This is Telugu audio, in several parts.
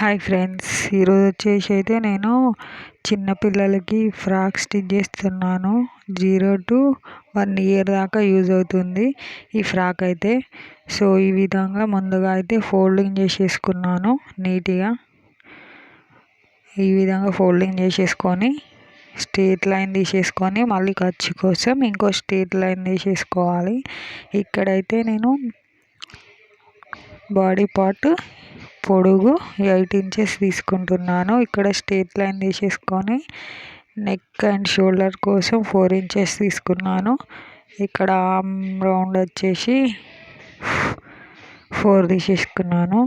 హాయ్ ఫ్రెండ్స్, ఈరోజు వచ్చేసి అయితే నేను చిన్నపిల్లలకి ఫ్రాక్ స్టిచ్ చేస్తున్నాను. 0 to 1 year దాకా యూజ్ అవుతుంది ఈ ఫ్రాక్ అయితే. సో ఈ విధంగా ముందుగా అయితే ఫోల్డింగ్ చేసేసుకున్నాను నీట్గా. ఈ విధంగా ఫోల్డింగ్ చేసేసుకొని స్ట్రేట్ లైన్ తీసేసుకొని మళ్ళీ ఖర్చు కోసం ఇంకో స్ట్రేట్ లైన్ తీసేసుకోవాలి. ఇక్కడైతే నేను బాడీ పార్ట్ పొడుగు 8 inches తీసుకుంటున్నాను. ఇక్కడ స్ట్రేట్ లైన్ తీసేసుకొని నెక్ అండ్ షోల్డర్ కోసం 4 inches తీసుకున్నాను. ఇక్కడ ఆర్మ్ రౌండ్ వచ్చేసి 4 తీసేసుకున్నాను.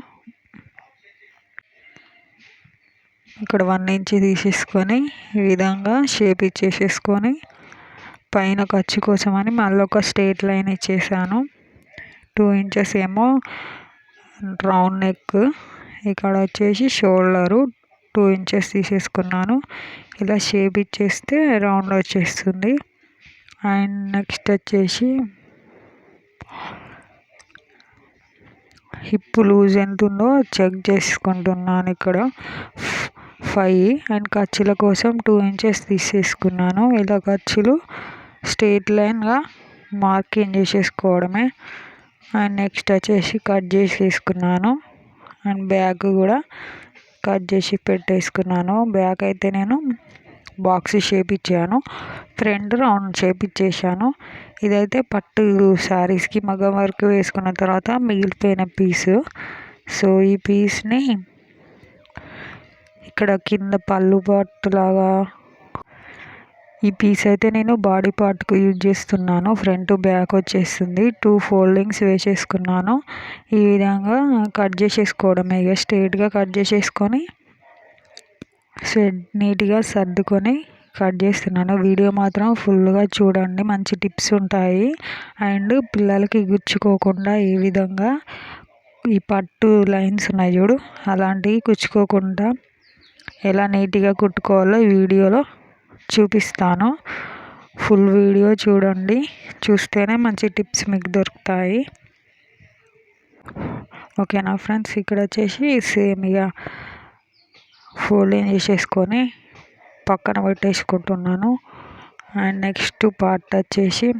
ఇక్కడ 1 inch తీసేసుకొని ఈ విధంగా షేప్ ఇచ్చేసేసుకొని పైన ఖర్చు కోసం అని మళ్ళీ ఒక స్ట్రేట్ లైన్ ఇచ్చేసాను. 2 inches ఏమో రౌండ్ నెక్, ఇక్కడ వచ్చేసి షోల్డరు 2 inches తీసేసుకున్నాను. ఇలా షేప్ ఇచ్చేస్తే రౌండ్ వచ్చేస్తుంది. అండ్ నెక్స్ట్ వచ్చేసి హిప్ లూజ్ ఎంత ఉందో చెక్ చేసుకుంటున్నాను. ఇక్కడ 5 అండ్ ఖర్చుల కోసం 2 inches తీసేసుకున్నాను. ఇలా ఖర్చులు స్ట్రేట్ లైన్గా మార్కింగ్ చేసేసుకోవడమే. అండ్ నెక్స్ట్ వచ్చేసి కట్ చేసేసుకున్నాను. అండ్ బ్యాక్ కూడా కట్ చేసి పెట్టేసుకున్నాను. బ్యాక్ అయితే నేను బాక్స్ షేప్ ఇచ్చాను, ఫ్రంట్ రౌండ్ షేప్ ఇచ్చేసాను. ఇదైతే పట్టు శారీస్కి మగ్గం వర్క్ వేసుకున్న తర్వాత మిగిలిపోయిన పీసు. సో ఈ పీస్ని ఇక్కడ కింద పళ్ళు పార్ట్ లాగా ఈ పీస్ అయితే నేను బాడీ పార్ట్కు యూజ్ చేస్తున్నాను. ఫ్రంట్ బ్యాక్ వచ్చేస్తుంది. 2 foldings వేసేసుకున్నాను. ఈ విధంగా కట్ చేసేసుకోవడమే. ఇక స్ట్రైట్గా కట్ చేసేసుకొని నీట్గా సర్దుకొని కట్ చేస్తున్నాను. వీడియో మాత్రం ఫుల్గా చూడండి, మంచి టిప్స్ ఉంటాయి. అండ్ పిల్లలకి గుచ్చుకోకుండా ఏ విధంగా ఈ పట్టు లైన్స్ ఉన్నాయి చూడు, అలాంటివి గుచ్చుకోకుండా ఎలా నీట్గా కుట్టుకోవాలో ఈ వీడియోలో చూపిస్తాను. ఫుల్ వీడియో చూడండి, చూస్తేనే మంచి టిప్స్ మీకు దొరుకుతాయి. ఓకేనా ఫ్రెండ్స్, ఇక్కడ వచ్చేసి సేమ్ ఇక ఫోల్డింగ్ చేసేసుకొని పక్కన పెట్టేసుకుంటున్నాను. అండ్ నెక్స్ట్ పార్ట్ వచ్చేసి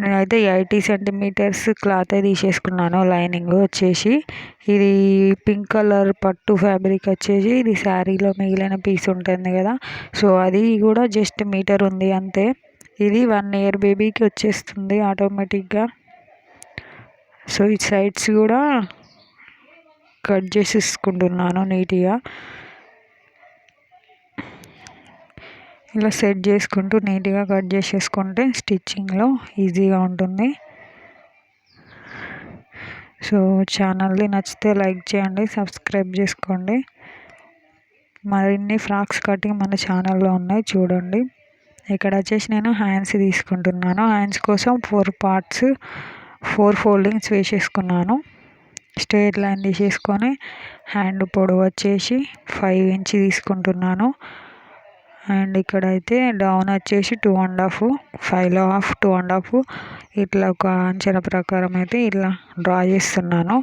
నేనైతే 80 centimeters క్లాత్ తీసేసుకున్నాను. లైనింగ్ వచ్చేసి ఇది పింక్ కలర్ పట్టు ఫ్యాబ్రిక్ వచ్చేసి ఇది శారీలో మిగిలిన పీస్ ఉంటుంది కదా, సో అది కూడా జస్ట్ మీటర్ ఉంది అంతే. ఇది 1 year బేబీకి వచ్చేస్తుంది ఆటోమేటిక్గా. సో ఈ సైడ్స్ కూడా కట్ చేసేసుకుంటున్నాను నీట్గా. ఇలా సెట్ చేసుకుంటూ నీట్గా కట్ చేసేసుకుంటే స్టిచ్చింగ్లో ఈజీగా ఉంటుంది. సో ఛానల్ని నచ్చితే లైక్ చేయండి, సబ్స్క్రైబ్ చేసుకోండి. మరిన్ని ఫ్రాక్స్ కటింగ్ మన ఛానల్లో ఉన్నాయి, చూడండి. ఇక్కడ వచ్చేసి నేను హ్యాండ్స్ తీసుకుంటున్నాను. హ్యాండ్స్ కోసం 4 parts 4 foldings వేసేసుకున్నాను. స్ట్రైట్ లైన్ తీసేసుకొని హ్యాండ్ పొడవు వచ్చేసి 5 inch తీసుకుంటున్నాను. అండ్ ఇక్కడైతే డౌన్ వచ్చేసి 2.5, 5లో హాఫ్ 2.5 ఇట్లా ఒక అంచనా ప్రకారం అయితే ఇట్లా డ్రా చేస్తున్నాను.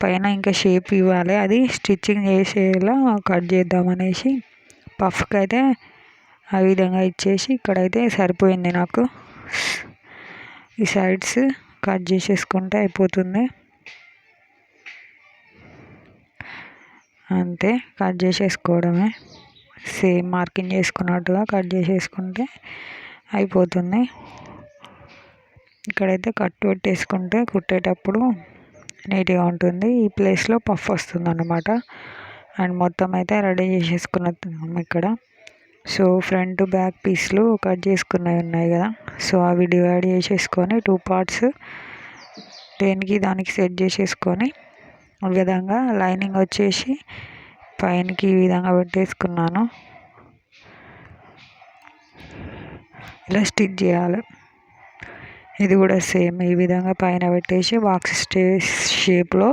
పైన ఇంకా షేప్ ఇవ్వాలి, అది స్టిచ్చింగ్ చేసేలా కట్ చేద్దామనేసి పఫ్కి అయితే ఆ విధంగా ఇచ్చేసి ఇక్కడైతే సరిపోయింది నాకు. ఈ సైడ్స్ కట్ చేసేసుకుంటే అయిపోతుంది. అంతే, కట్ చేసేసుకోవడమే. సేమ్ మార్కింగ్ చేసుకున్నట్టుగా కట్ చేసేసుకుంటే అయిపోతుంది. ఇక్కడైతే కట్ పెట్టేసుకుంటే కుట్టేటప్పుడు నీట్గా ఉంటుంది. ఈ ప్లేస్లో పఫ్ వస్తుంది అన్నమాట. అండ్ మొత్తం అయితే రెడీ చేసేసుకున్నాం ఇక్కడ. సో ఫ్రంట్ బ్యాక్ పీస్లు కట్ చేసుకున్నవి ఉన్నాయి కదా, సో అవి డివైడ్ చేసేసుకొని 2 parts దేనికి దానికి సెట్ చేసేసుకొని ఈ విధంగా లైనింగ్ వచ్చేసి పైనకి ఈ విధంగా పెట్టేసుకున్నాను. ఇలా స్టిచ్ చేయాలి. ఇది కూడా సేమ్ ఈ విధంగా పైన పెట్టేసి బాక్స్ షేప్లో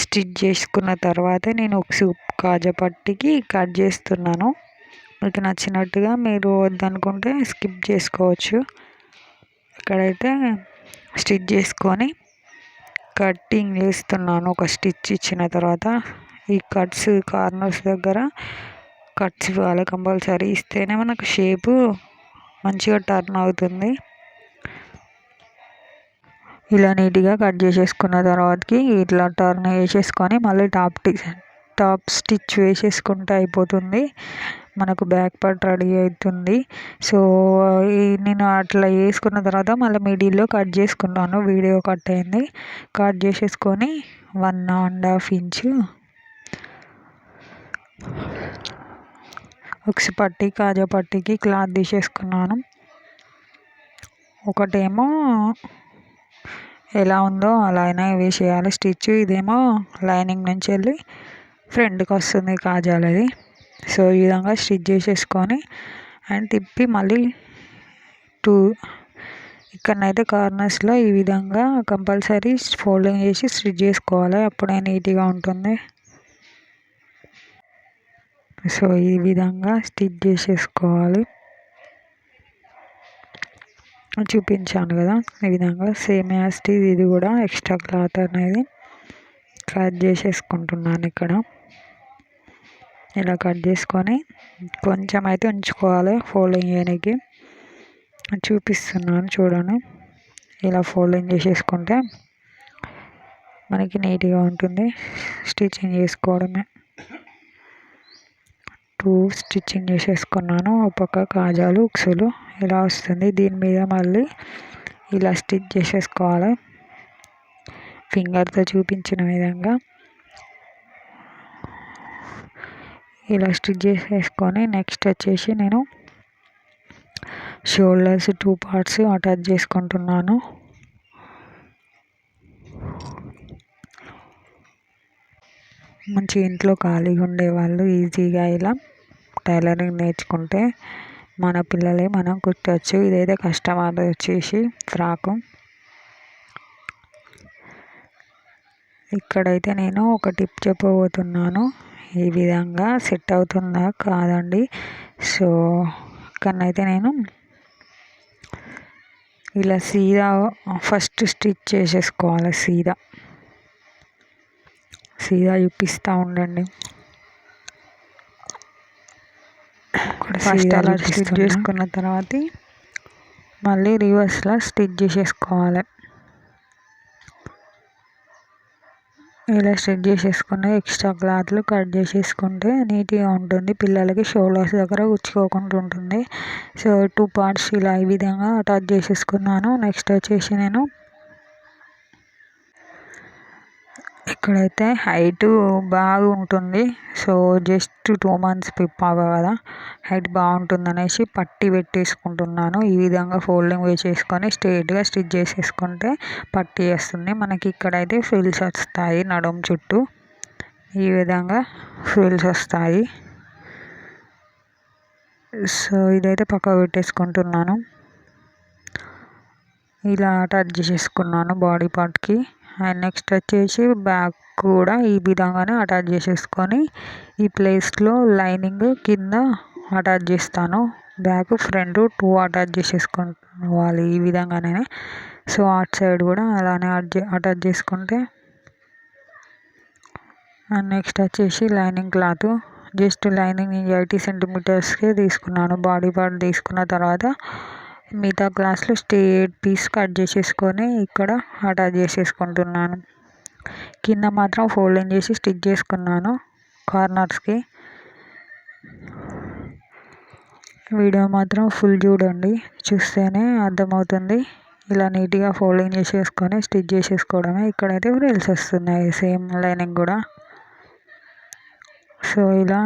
స్టిచ్ చేసుకున్న తర్వాత నేను ఒక కాజా పట్టికి కట్ చేస్తున్నాను. మీకు నచ్చినట్టుగా, మీరు వద్దనుకుంటే స్కిప్ చేసుకోవచ్చు. ఇక్కడైతే స్టిచ్ చేసుకొని కటింగ్ చేస్తున్నాను. ఒక స్టిచ్ ఇచ్చిన తర్వాత ఈ కట్స్ కార్నర్స్ దగ్గర కట్స్ ఇవ్వాలి కంపల్సరీ. ఇస్తేనే మనకు షేపు మంచిగా టర్న్ అవుతుంది. ఇలా నీట్గా కట్ చేసేసుకున్న తర్వాతకి ఇట్లా టర్న్ వేసేసుకొని మళ్ళీ టాప్ స్టిచ్ వేసేసుకుంటే అయిపోతుంది. మనకు బ్యాక్ పార్ట్ రెడీ అవుతుంది. సో నేను అట్లా వేసుకున్న తర్వాత మళ్ళీ మిడిల్లో కట్ చేసుకున్నాను. వీడియో కట్ అయింది. కట్ చేసేసుకొని 1.5 ఇంచు ఉక్స్ పట్టి కాజా పట్టికి క్లాత్ తీసేసుకున్నాను. ఒకటేమో ఎలా ఉందో అలా అయినా వేసేయాలి స్టిచ్. ఇదేమో లైనింగ్ నుంచి వెళ్ళి ఫ్రంట్కి వస్తుంది కాజాలది. సో ఈ విధంగా స్టిచ్ చేసేసుకొని అండ్ తిప్పి మళ్ళీ ఇక్కడనైతే కార్నర్స్లో ఈ విధంగా కంపల్సరీ ఫోల్డింగ్ చేసి స్టిచ్ చేసుకోవాలి. అప్పుడే నీట్గా ఉంటుంది. సో ఈ విధంగా స్టిచ్ చేసేసుకోవాలి. చూపించాను కదా, ఈ విధంగా సేమ్ యాజ్ ఇది కూడా ఎక్స్ట్రా క్లాత్ అనేది కట్ చేసేసుకుంటున్నాను. ఇక్కడ ఇలా కట్ చేసుకొని కొంచెం అయితే ఉంచుకోవాలి ఫోల్డింగ్ చేయడానికి. చూపిస్తున్నాను చూడండి. ఇలా ఫోల్డింగ్ చేసేసుకుంటే మనకి నీట్గా ఉంటుంది. స్టిచ్చింగ్ చేసుకోవడమే. 2 స్టిచ్చింగ్ చేసేసుకున్నాను. ఒక పక్క కాజాలు ఉక్సులు ఇలా వస్తుంది. దీని మీద మళ్ళీ ఇలా స్టిచ్ చేసేసుకోవాలి. ఫింగర్తో చూపించిన విధంగా ఇలా స్టిచ్ చేసేసుకొని నెక్స్ట్ వచ్చేసి నేను షోల్డర్స్ 2 పార్ట్స్ అటాచ్ చేసుకుంటున్నాను. మంచి ఇంట్లో ఖాళీగా ఉండేవాళ్ళు ఈజీగా ఇలా టైలరింగ్ నేర్చుకుంటే మన పిల్లలే మనం కుట్టచ్చు. ఇదైతే కస్టమర్ వచ్చేసి ఫ్రాకు. ఇక్కడైతే నేను ఒక టిప్ చెప్పబోతున్నాను. ఈ విధంగా సెట్ అవుతుందా కాదండి. సో ఇక్కడనైతే నేను ఇలా సీదా ఫస్ట్ స్టిచ్ చేసేసుకోవాలి. సీదా చూపిస్తూ ఉండండి. ఫస్ట్ అలా స్టిచ్ చేసుకున్న తర్వాత మళ్ళీ రివర్స్లో స్టిచ్ చేసేసుకోవాలి. ఇలా స్టిచ్ చేసేసుకున్న ఎక్స్ట్రా క్లాత్లు కట్ చేసేసుకుంటే నీట్గా ఉంటుంది. పిల్లలకి షోల్డర్స్ దగ్గర గుచ్చుకోకుండా ఉంటుంది. సో 2 పార్ట్స్ ఇలా ఈ విధంగా అటాచ్ చేసేసుకున్నాను. నెక్స్ట్ వచ్చేసి నేను ఇక్కడైతే హైట్ బాగా ఉంటుంది. సో జస్ట్ 2 months పాప కదా, హైట్ బాగుంటుంది అనేసి పట్టి పెట్టేసుకుంటున్నాను. ఈ విధంగా ఫోల్డింగ్ వేసేసుకొని స్ట్రైట్గా స్టిచ్ చేసేసుకుంటే పట్టి వేస్తుంది. మనకి ఇక్కడైతే ఫ్రిల్స్ వస్తాయి నడుం చుట్టూ. ఈ విధంగా ఫ్రిల్స్ వస్తాయి. సో ఇదైతే పక్క పెట్టేసుకుంటున్నాను. ఇలా అటాచ్ చేసేసుకున్నాను బాడీ పార్ట్కి. అండ్ నెక్స్ట్ వచ్చేసి బ్యాక్ కూడా ఈ విధంగానే అటాచ్ చేసేసుకొని ఈ ప్లేస్లో లైనింగ్ కింద అటాచ్ చేస్తాను. బ్యాక్ ఫ్రంట్ 2 అటాచ్ చేసేసుకోవాలి ఈ విధంగానే. సో అటు సైడ్ కూడా అలానే అటాచ్ చేసుకుంటే. అండ్ నెక్స్ట్ వచ్చేసి lining cloth. Just lining 80 centimeters తీసుకున్నాను. బాడీ పార్ట్ తీసుకున్న తర్వాత మిగతా క్లాస్లో స్ట్రైట్ పీస్ కట్ చేసేసుకొని ఇక్కడ అటాచ్ చేసేసుకుంటున్నాను. కింద మాత్రం ఫోల్డింగ్ చేసి స్టిచ్ చేసుకున్నాను కార్నర్స్కి. వీడియో మాత్రం ఫుల్ చూడండి, చూస్తేనే అర్థమవుతుంది. ఇలా నీట్గా ఫోల్డింగ్ చేసేసుకొని స్టిచ్ చేసేసుకోవడమే. ఇక్కడైతే ఫ్రిల్స్ వస్తున్నాయి సేమ్ లైనింగ్ కూడా. సో ఇలా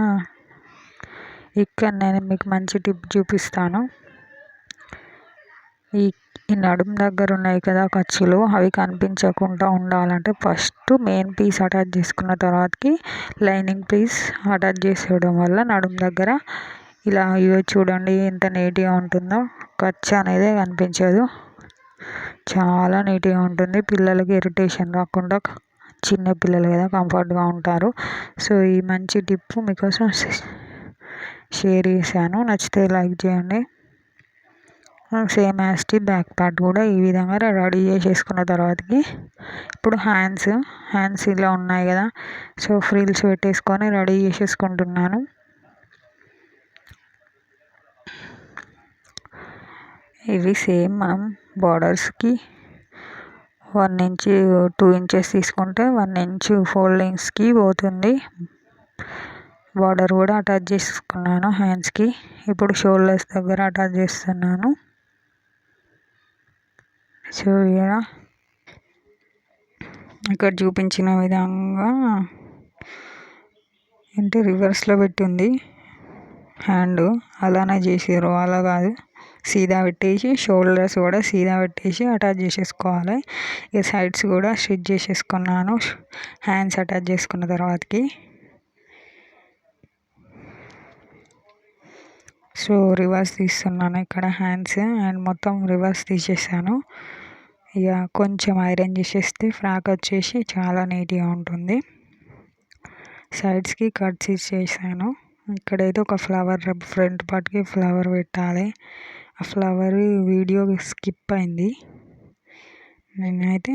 ఇక్కడ నేను మీకు మంచి టిప్ చూపిస్తాను. ఈ నడుము దగ్గర ఉన్నాయి కదా ఖర్చులు, అవి కనిపించకుండా ఉండాలంటే ఫస్ట్ మెయిన్ పీస్ అటాచ్ చేసుకున్న తర్వాతకి లైనింగ్ పీస్ అటాచ్ చేసేయడం వల్ల నడుము దగ్గర ఇలా ఇవి చూడండి ఎంత నీట్గా ఉంటుందో. ఖర్చు అనేది కనిపించదు. చాలా నీట్గా ఉంటుంది. పిల్లలకి ఇరిటేషన్ రాకుండా, చిన్న పిల్లలు కదా కంఫర్ట్గా ఉంటారు. సో ఈ మంచి టిప్ మీకోసం షేర్ చేశాను. నచ్చితే లైక్ చేయండి. Same as the back part కూడా ఈ విధంగా రెడీ చేసేసుకున్న తర్వాతకి ఇప్పుడు హ్యాండ్స్ ఇలా ఉన్నాయి కదా. సో ఫ్రిల్స్ పెట్టేసుకొని రెడీ చేసేసుకుంటున్నాను. ఇవి సేమ్ మనం బార్డర్స్కి 1 ఇంచ్ 2 ఇంచెస్ తీసుకుంటే 1 ఇంచ్ ఫోల్డింగ్స్కి పోతుంది. బార్డర్ కూడా అటాచ్ చేసుకున్నాను హ్యాండ్స్కి. ఇప్పుడు షోల్డర్స్ దగ్గర అటాచ్ చేస్తున్నాను. సో ఇక్కడ చూపించిన విధంగా అంటే రివర్స్లో పెట్టింది హ్యాండ్, అలానే చేసారు. అలా కాదు, సీదా పెట్టేసి షోల్డర్స్ కూడా సీదా పెట్టేసి అటాచ్ చేసేసుకోవాలి. ఇక సైడ్స్ కూడా స్టిచ్ చేసేసుకున్నాను హ్యాండ్స్ అటాచ్ చేసుకున్న తర్వాతకి. సో రివర్స్ తీస్తున్నాను ఇక్కడ హ్యాండ్స్, అండ్ మొత్తం రివర్స్ తీసేసాను. ఇక కొంచెం ఐరన్ చేసేస్తే ఫ్రాక్ వచ్చేసి చాలా నీట్గా ఉంటుంది. సైడ్స్కి కట్స్ ఇచ్చేసాను. ఇక్కడైతే ఒక ఫ్లవర్ ఫ్రంట్ పార్ట్కి ఫ్లవర్ పెట్టాలి. ఆ ఫ్లవర్ వీడియో స్కిప్ అయింది. నేనైతే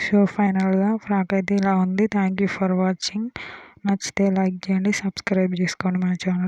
సో ఫైనల్గా ఫ్రాక్ అయితే ఇలా ఉంది. Thank you for watching. నచ్చితే లైక్ చేయండి, సబ్స్క్రైబ్ చేసుకోండి మన ఛానల్.